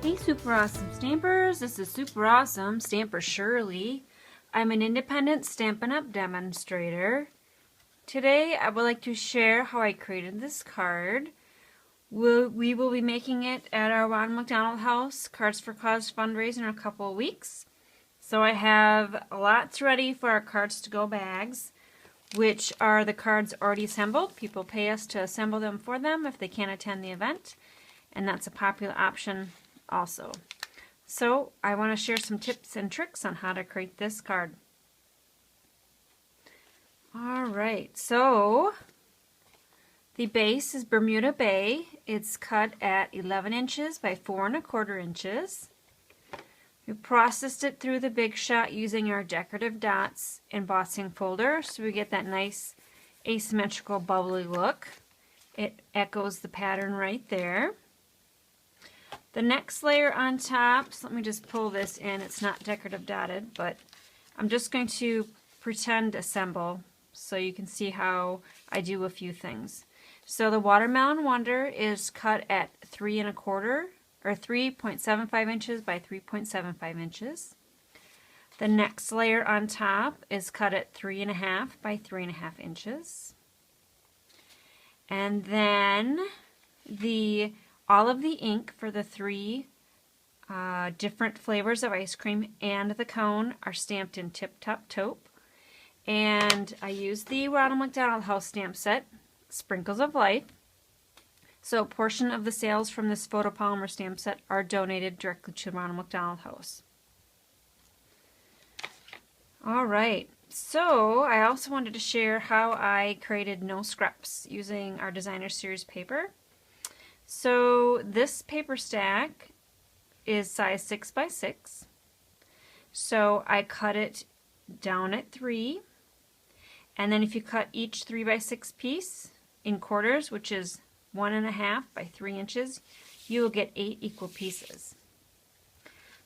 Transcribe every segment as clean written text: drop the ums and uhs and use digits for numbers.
Hey Super Awesome Stampers, this is Super Awesome Stamper Shirley. I'm an independent Stampin' Up! Demonstrator. Today I would like to share how I created this card. We will be making it at our Ronald McDonald house, Cards for Cause fundraiser in a couple of weeks. So I have lots ready for our Cards to Go bags, which are the cards already assembled. People pay us to assemble them for them if they can't attend the event, and that's a popular option also. So I want to share some tips and tricks on how to create this card. Alright, so the base is Bermuda Bay. It's cut at 11 inches by 4 1/4 inches. We processed it through the Big Shot using our Decorative Dots embossing folder, so we get that nice asymmetrical bubbly look. It echoes the pattern right there. The next layer on top, so let me just pull this in, it's not decorative dotted, but I'm just going to pretend assemble so you can see how I do a few things. So the Watermelon Wonder is cut at 3 1/4 or 3.75 inches by 3.75 inches. The next layer on top is cut at 3 1/2 by 3 1/2 inches. And then all of the ink for the three different flavors of ice cream and the cone are stamped in Tip Top Taupe. And I used the Ronald McDonald House stamp set, Sprinkles of Life. So a portion of the sales from this photopolymer stamp set are donated directly to Ronald McDonald House. Alright, so I also wanted to share how I created no scraps using our Designer Series paper. So this paper stack is size 6 by 6. So I cut it down at 3. And then if you cut each 3 by 6 piece in quarters, which is 1 1/2 by 3 inches, you will get 8 equal pieces.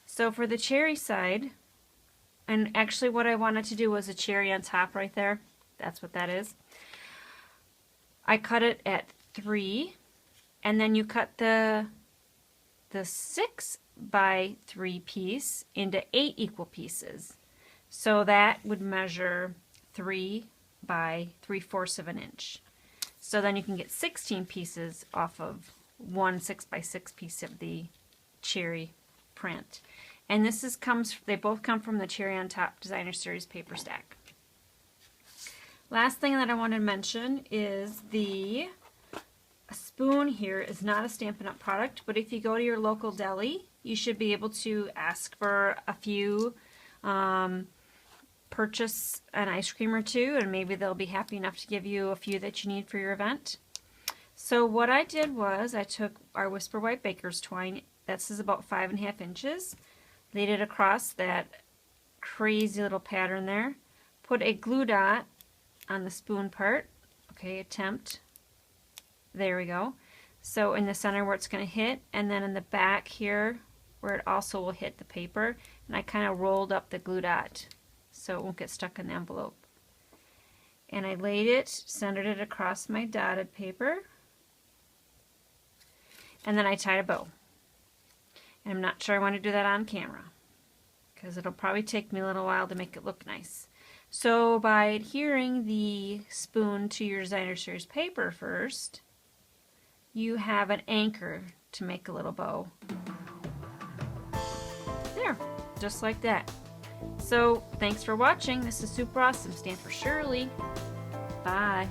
So for the cherry side, and actually what I wanted to do was a cherry on top right there. That's what that is. I cut it at 3. And then you cut the 6 by 3 piece into 8 equal pieces. So that would measure 3 by 3/4 of an inch. So then you can get 16 pieces off of one 6 by 6 piece of the cherry print. And they both come from the Cherry on Top Designer Series paper stack. Last thing that I want to mention is the spoon here is not a Stampin' Up! Product, but if you go to your local deli, you should be able to ask for a few, purchase an ice cream or two, and maybe they'll be happy enough to give you a few that you need for your event. So what I did was I took our Whisper White Baker's twine, this is about 5 1/2 inches, laid it across that crazy little pattern there, put a glue dot on the spoon part, okay, attempt. There we go. So in the center where it's going to hit, and then in the back here where it also will hit the paper, and I kind of rolled up the glue dot so it won't get stuck in the envelope. And I laid it, centered it across my dotted paper, and then I tied a bow. And I'm not sure I want to do that on camera because it'll probably take me a little while to make it look nice. So by adhering the spoon to your Designer Series paper first, you have an anchor to make a little bow. There, just like that. So, thanks for watching. This is Super Awesome Stamper Shirley. Bye.